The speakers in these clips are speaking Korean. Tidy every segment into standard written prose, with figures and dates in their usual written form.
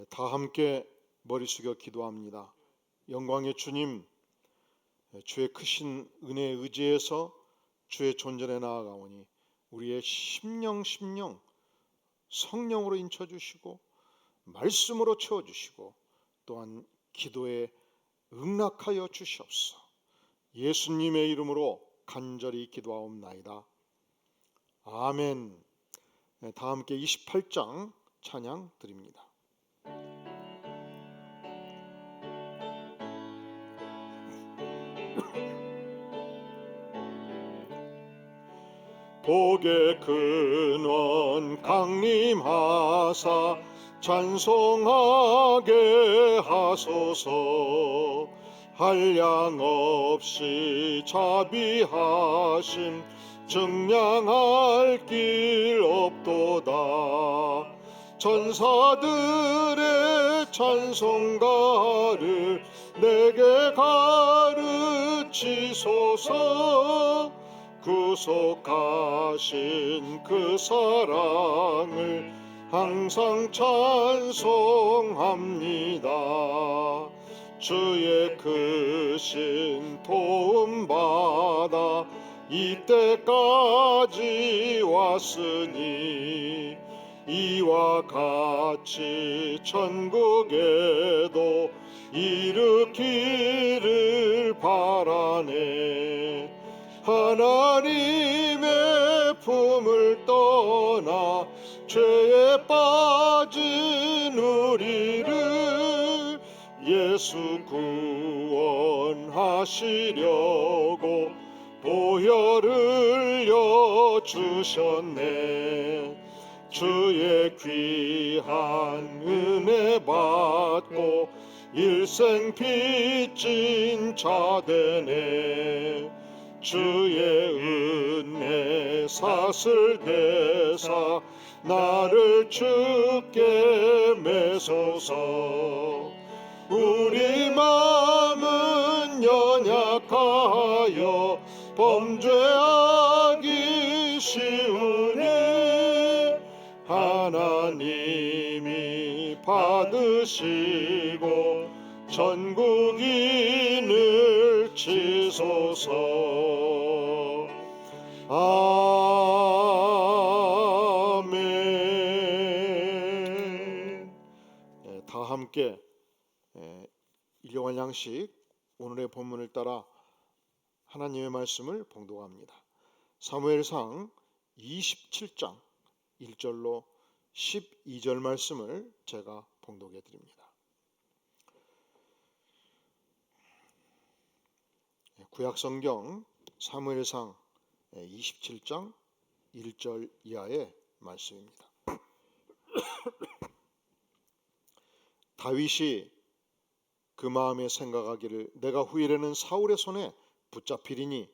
다 함께 머리 숙여 기도합니다. 영광의 주님, 주의 크신 은혜에 의지해서 주의 존전에 나아가오니 우리의 심령 성령으로 인쳐주시고 말씀으로 채워주시고 또한 기도에 응낙하여 주시옵소서. 예수님의 이름으로 간절히 기도하옵나이다. 아멘. 다 함께 28장 찬양 드립니다. 복의 근원 강림하사 찬송하게 하소서. 한량 없이 자비하심 증량할 길 없도다. 천사들의 찬송가를 내게 가르치소서. 구속하신 그 사랑을 항상 찬송합니다. 주의 크신 도움받아 이때까지 왔으니 이와 같이 천국에도 이르기를 바라네. 하나님의 품을 떠나 죄에 빠진 우리를 예수 구원하시려고 보혈을 여주셨네. 주의 귀한 은혜 받고 일생 빚진 자 되네. 주의 은혜 사슬 대사 나를 주께 매소서. 우리 마음은 연약하여 범죄하기 쉬우니 하나님이 받으시고 전국인을 치소서. 아멘. 다 함께 일용할 양식 오늘의 본문을 따라 하나님의 말씀을 봉독합니다. 사무엘상 27장 1절로 12절 말씀을 제가 봉독해 드립니다. 구약성경 사무엘상 27장 1절 이하의 말씀입니다. 다윗이 그 마음에 생각하기를 내가 후일에는 사울의 손에 붙잡히리니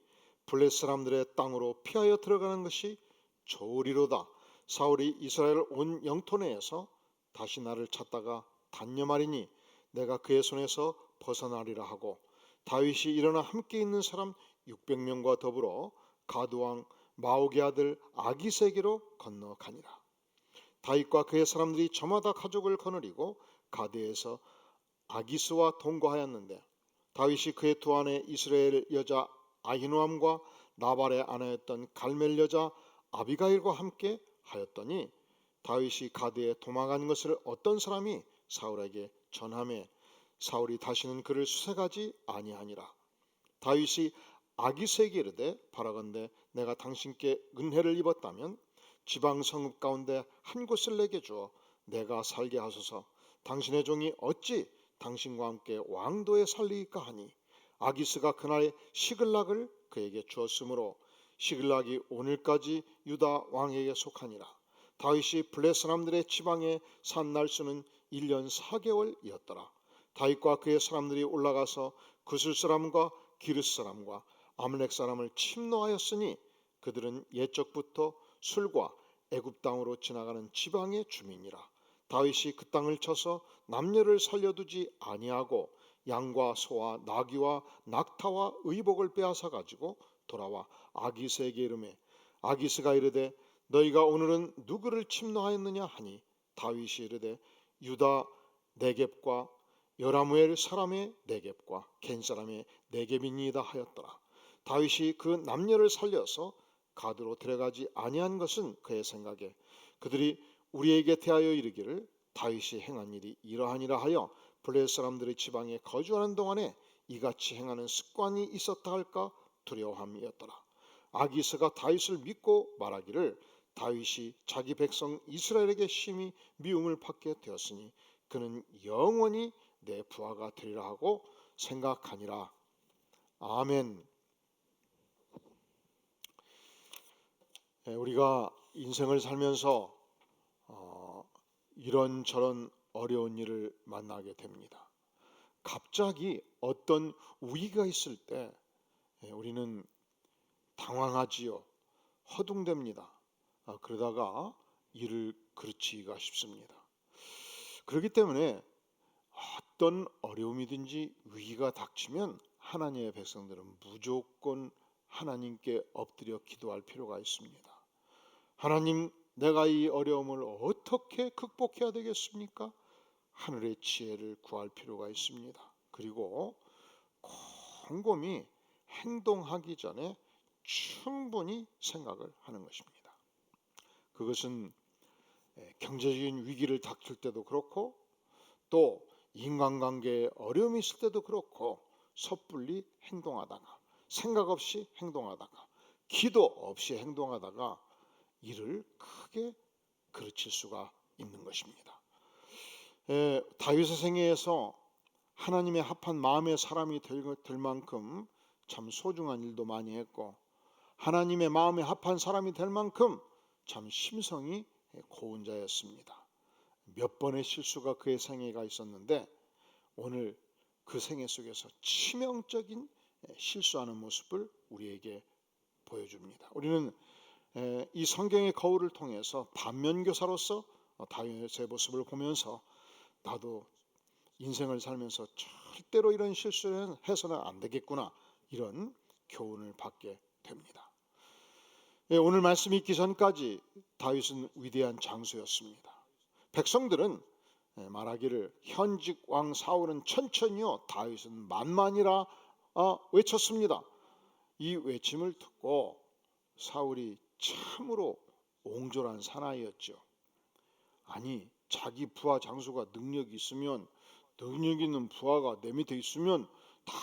블레 사람들의 땅으로 피하여 들어가는 것이 좋으리로다. 사울이 이스라엘 온 영토 내에서 다시 나를 찾다가 단념하리니 내가 그의 손에서 벗어나리라 하고 다윗이 일어나 함께 있는 사람 600명과 더불어 가드왕 마옥의 아들 아기세게로 건너가니라. 다윗과 그의 사람들이 저마다 가족을 거느리고 가드에서 아기스와 동거하였는데 다윗이 그의 두 아내 이스라엘 여자 아히노암과 나발의 아내였던 갈멜 여자 아비가일과 함께 하였더니 다윗이 가드에 도망간 것을 어떤 사람이 사울에게 전하매 사울이 다시는 그를 수색하지 아니하니라. 다윗이 아기세에게 이르되 바라건대 내가 당신께 은혜를 입었다면 지방 성읍 가운데 한 곳을 내게 주어 내가 살게 하소서. 당신의 종이 어찌 당신과 함께 왕도에 살리까 하니 아기스가 그날에 시글락을 그에게 주었으므로 시글락이 오늘까지 유다 왕에게 속하니라. 다윗이 블레 사람들의 지방에 산 날수는 1년 4개월이었더라. 다윗과 그의 사람들이 올라가서 구슬 사람과 기르스 사람과 아말렉 사람을 침노하였으니 그들은 옛적부터 술과 애굽 땅으로 지나가는 지방의 주민이라. 다윗이 그 땅을 쳐서 남녀를 살려두지 아니하고 양과 소와 나귀와 낙타와 의복을 빼앗아 가지고 돌아와 아기스에게 이르매 아기스가 이르되 너희가 오늘은 누구를 침노하였느냐 하니 다윗이 이르되 유다 네겝과 여라무엘 사람의 네겝과 겐 사람의 네겝이니이다 하였더라. 다윗이 그 남녀를 살려서 가드로 데려가지 아니한 것은 그의 생각에 그들이 우리에게 대하여 이르기를 다윗이 행한 일이 이러하니라 하여 블레셋 사람들의 지방에 거주하는 동안에 이같이 행하는 습관이 있었다 할까 두려워함이었더라. 아기스가 다윗을 믿고 말하기를 다윗이 자기 백성 이스라엘에게 심히 미움을 받게 되었으니 그는 영원히 내 부하가 되리라 하고 생각하니라. 아멘. 우리가 인생을 살면서 이런저런 어려운 일을 만나게 됩니다. 갑자기 어떤 위기가 있을 때 우리는 당황하지요. 허둥댑니다. 그러다가 일을 그르치기가 쉽습니다. 그렇기 때문에 어떤 어려움이든지 위기가 닥치면 하나님의 백성들은 무조건 하나님께 엎드려 기도할 필요가 있습니다. 하나님, 내가 이 어려움을 어떻게 극복해야 되겠습니까? 하늘의 지혜를 구할 필요가 있습니다. 그리고 곰곰이 행동하기 전에 충분히 생각을 하는 것입니다. 그것은 경제적인 위기를 닥칠 때도 그렇고 또 인간관계에 어려움이 있을 때도 그렇고 섣불리 행동하다가 생각 없이 행동하다가 기도 없이 행동하다가 일을 크게 그르칠 수가 있는 것입니다. 다윗의 생애에서 하나님의 합한 마음의 사람이 될 만큼 참 소중한 일도 많이 했고 하나님의 마음에 합한 사람이 될 만큼 참 심성이 고운 자였습니다. 몇 번의 실수가 그의 생애가 있었는데 오늘 그 생애 속에서 치명적인 실수하는 모습을 우리에게 보여줍니다. 우리는 이 성경의 거울을 통해서 반면교사로서 다윗의 모습을 보면서 나도 인생을 살면서 절대로 이런 실수를 해서는 안 되겠구나 이런 교훈을 받게 됩니다. 오늘 말씀 읽기 전까지 다윗은 위대한 장수였습니다. 백성들은 말하기를 현직 왕 사울은 천천히요 다윗은 만만이라 외쳤습니다. 이 외침을 듣고 사울이 참으로 옹졸한 사나이였죠. 아니 자기 부하 장수가 능력이 있으면 능력 있는 부하가 내 밑에 있으면 다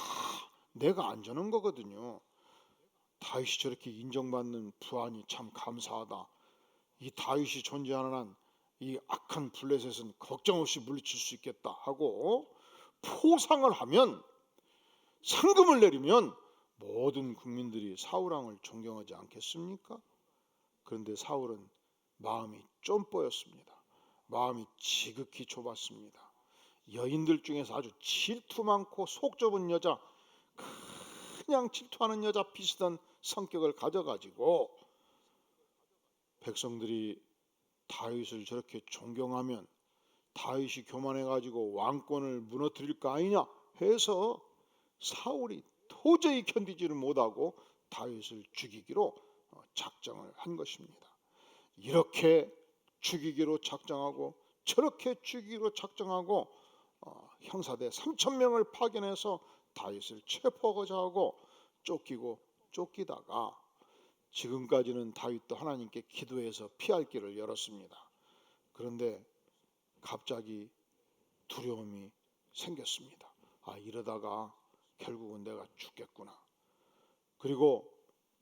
내가 안전한 거거든요. 다윗이 저렇게 인정받는 부하니 참 감사하다. 이 다윗이 존재하는 한 이 악한 블레셋은 걱정 없이 물리칠 수 있겠다 하고 포상을 하면 상금을 내리면 모든 국민들이 사울왕을 존경하지 않겠습니까? 그런데 사울은 마음이 쫌뽀였습니다. 마음이 지극히 좁았습니다. 여인들 중에서 아주 질투 많고 속 좁은 여자, 그냥 질투하는 여자 비슷한 성격을 가져가지고 백성들이 다윗을 저렇게 존경하면 다윗이 교만해가지고 왕권을 무너뜨릴 거 아니냐 해서 사울이 도저히 견디지를 못하고 다윗을 죽이기로 작정을 한 것입니다. 이렇게 죽이기로 작정하고 저렇게 죽이기로 작정하고 형사대 3,000명을 파견해서 다윗을 체포하고자 하고 쫓기다가 지금까지는 다윗도 하나님께 기도해서 피할 길을 열었습니다. 그런데 갑자기 두려움이 생겼습니다. 이러다가 결국은 내가 죽겠구나. 그리고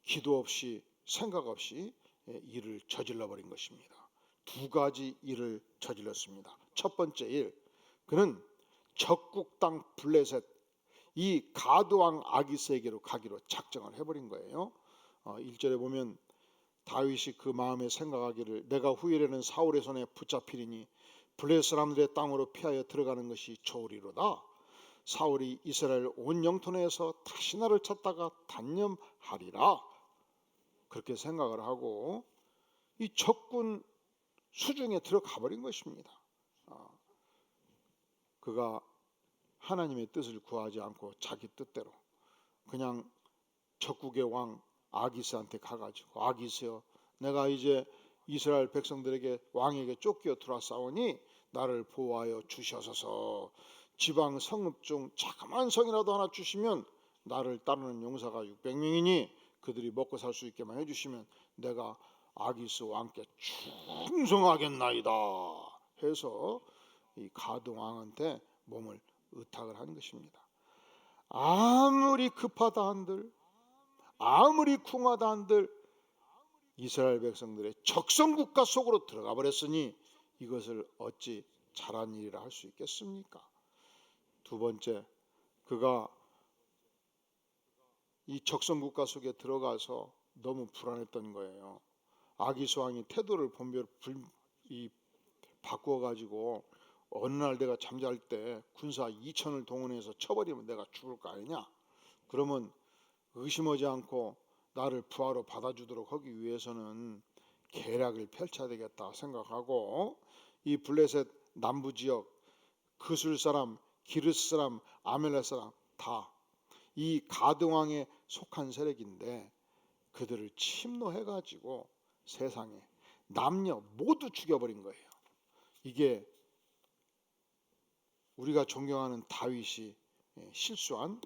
기도 없이 생각 없이 일을 저질러 버린 것입니다. 두 가지 일을 저질렀습니다. 첫 번째 일, 그는 적국 땅 블레셋 이 가드왕 아기스에게로 가기로 작정을 해버린 거예요. 1절에 보면 다윗이 그 마음에 생각하기를 내가 후일에는 사울의 손에 붙잡히리니 블레셋 사람들의 땅으로 피하여 들어가는 것이 좋으리로다. 사울이 이스라엘 온 영토 내에서 다시 나를 찾다가 단념하리라. 그렇게 생각을 하고 이 적군 수중에 들어가 버린 것입니다. 그가 하나님의 뜻을 구하지 않고 자기 뜻대로 그냥 적국의 왕 아기스한테 가가지고 아기스여 내가 이제 이스라엘 백성들에게 왕에게 쫓겨 들어왔사오니 나를 보호하여 주시옵소서. 지방 성읍 중 자그마한 성이라도 하나 주시면 나를 따르는 용사가 600명이니 그들이 먹고 살 수 있게만 해주시면 내가 아기스 왕께 충성하겠나이다 해서 이 가등 왕한테 몸을 의탁을 한 것입니다. 아무리 급하다 한들, 아무리 궁하다 한들 이스라엘 백성들의 적성국가 속으로 들어가 버렸으니 이것을 어찌 잘한 일이라 할 수 있겠습니까? 두 번째, 그가 이 적성국가 속에 들어가서 너무 불안했던 거예요. 아기스 왕이 태도를 바꾸어 가지고 어느 날 내가 잠잘 때 군사 2천을 동원해서 쳐버리면 내가 죽을 거 아니냐? 그러면 의심하지 않고 나를 부하로 받아주도록 하기 위해서는 계략을 펼쳐야 되겠다 생각하고 이 블레셋 남부 지역 그술 사람, 기르스 사람, 아멜렉 사람 다 이 가등 왕에 속한 세력인데 그들을 침노해가지고 세상에 남녀 모두 죽여버린 거예요. 이게 우리가 존경하는 다윗이 실수한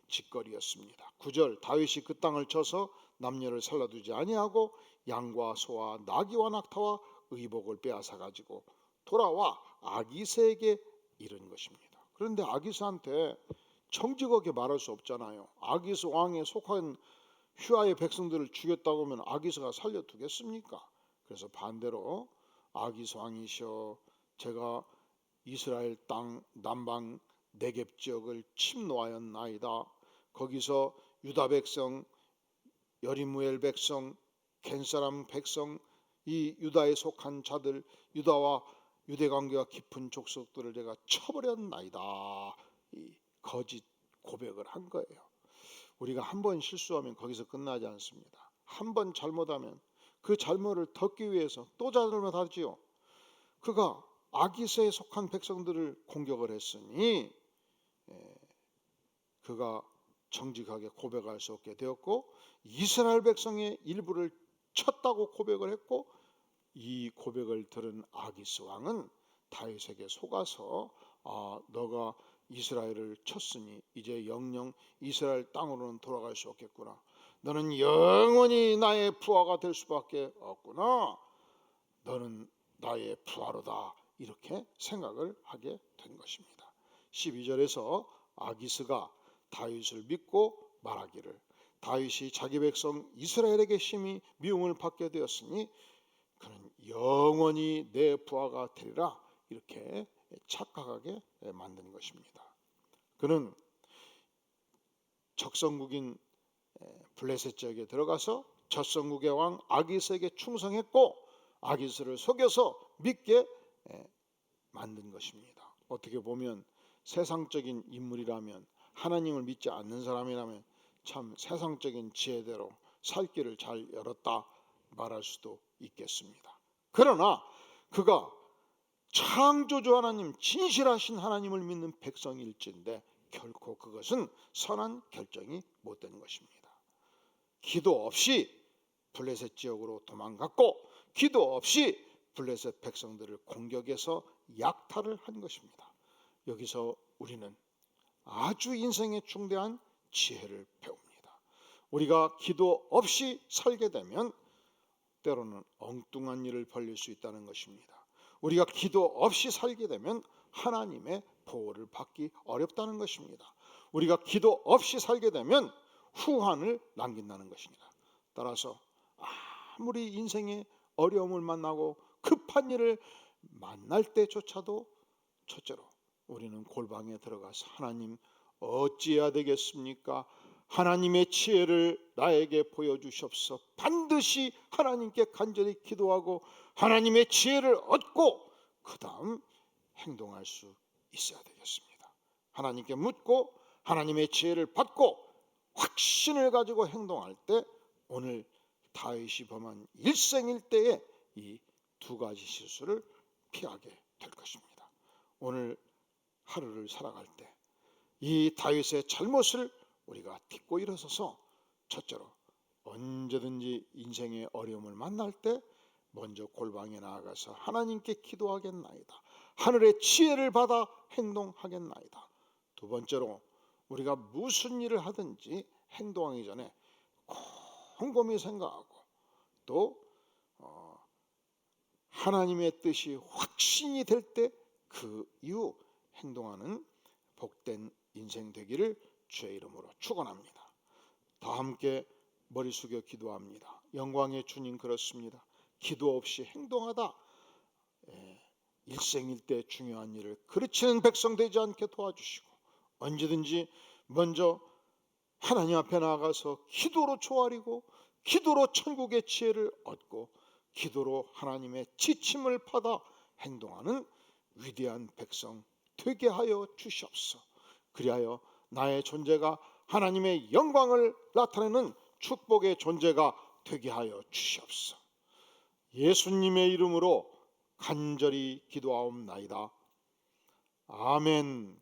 짓거리였습니다. 9절 다윗이 그 땅을 쳐서 남녀를 살라두지 아니하고 양과 소와 나귀와 낙타와 의복을 빼앗아 가지고 돌아와 아기스에게 이른 것입니다. 그런데 아기스한테 정직하게 말할 수 없잖아요. 아기스 왕에 속한 휘하의 백성들을 죽였다고 하면 아기스가 살려두겠습니까? 그래서 반대로 아기스 왕이시여 제가 이스라엘 땅 남방 네겝 지역을 침노하였나이다. 거기서 유다 백성, 여리무엘 백성, 겐사람 백성, 이 유다에 속한 자들, 유다와 유대관계가 깊은 족속들을 제가 쳐버렸나이다. 이 거짓 고백을 한 거예요. 우리가 한 번 실수하면 거기서 끝나지 않습니다. 한 번 잘못하면 그 잘못을 덮기 위해서 또 잘못하지요. 그가 아기스에 속한 백성들을 공격을 했으니 그가 정직하게 고백할 수 없게 되었고 이스라엘 백성의 일부를 쳤다고 고백을 했고 이 고백을 들은 아기스 왕은 다윗에게 속아서 너가 이스라엘을 쳤으니 이제 영영 이스라엘 땅으로는 돌아갈 수 없겠구나. 너는 영원히 나의 부하가 될 수밖에 없구나. 너는 나의 부하로다. 이렇게 생각을 하게 된 것입니다. 12절에서 아기스가 다윗을 믿고 말하기를 다윗이 자기 백성 이스라엘에게 심히 미움을 받게 되었으니 그는 영원히 내 부하가 되리라 이렇게 착각하게 만든 것입니다. 그는 적성국인 블레셋 지역에 들어가서 젖성국의 왕 아기스에게 충성했고 아기스를 속여서 믿게 만든 것입니다. 어떻게 보면 세상적인 인물이라면 하나님을 믿지 않는 사람이라면 참 세상적인 지혜대로 살 길을 잘 열었다 말할 수도 있겠습니다. 그러나 그가 창조주 하나님 진실하신 하나님을 믿는 백성일진데 결코 그것은 선한 결정이 못된 것입니다. 기도 없이 블레셋 지역으로 도망갔고 기도 없이 블레셋 백성들을 공격해서 약탈을 한 것입니다. 여기서 우리는 아주 인생에 중대한 지혜를 배웁니다. 우리가 기도 없이 살게 되면 때로는 엉뚱한 일을 벌릴 수 있다는 것입니다. 우리가 기도 없이 살게 되면 하나님의 보호를 받기 어렵다는 것입니다. 우리가 기도 없이 살게 되면 후환을 남긴다는 것입니다. 따라서 아무리 인생에 어려움을 만나고 급한 일을 만날 때조차도 첫째로 우리는 골방에 들어가서 하나님 어찌해야 되겠습니까? 하나님의 지혜를 나에게 보여주시옵소서. 반드시 하나님께 간절히 기도하고 하나님의 지혜를 얻고 그 다음 행동할 수 있어야 되겠습니다. 하나님께 묻고 하나님의 지혜를 받고 확신을 가지고 행동할 때 오늘 다윗이 범한 일생일대의 이 두 가지 실수를 피하게 될 것입니다. 오늘 하루를 살아갈 때 이 다윗의 잘못을 우리가 딛고 일어서서 첫째로 언제든지 인생의 어려움을 만날 때 먼저 골방에 나아가서 하나님께 기도하겠나이다. 하늘의 지혜를 받아 행동하겠나이다. 두 번째로 우리가 무슨 일을 하든지 행동하기 전에 곰곰이 생각하고 또 하나님의 뜻이 확신이 될 때 그 이후 행동하는 복된 인생 되기를 주의 이름으로 축원합니다. 다 함께 머리 숙여 기도합니다. 영광의 주님, 그렇습니다. 기도 없이 행동하다 일생일대 중요한 일을 그르치는 백성 되지 않게 도와주시고, 언제든지 먼저 하나님 앞에 나아가서 기도로 조아리고 기도로 천국의 지혜를 얻고 기도로 하나님의 지침을 받아 행동하는 위대한 백성 되게 하여 주시옵소서. 그리하여 나의 존재가 하나님의 영광을 나타내는 축복의 존재가 되게 하여 주시옵소서. 예수님의 이름으로 간절히 기도하옵나이다. 아멘.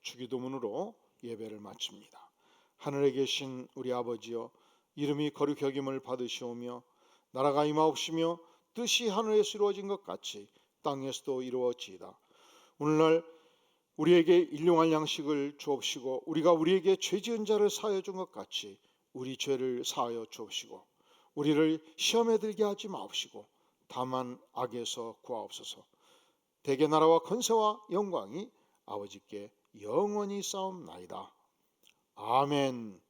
주기도문으로 예배를 마칩니다. 하늘에 계신 우리 아버지여, 이름이 거룩히 여김을 받으시오며 나라가 임하옵시며 뜻이 하늘에서 이루어진 것 같이 땅에서도 이루어지이다. 오늘날 우리에게 일용할 양식을 주옵시고 우리가 우리에게 죄 지은 자를 사하여 준 것 같이 우리 죄를 사하여 주옵시고 우리를 시험에 들게 하지 마옵시고 다만 악에서 구하옵소서. 대개 나라와 권세와 영광이 아버지께 영원히 싸움나이다. 아멘.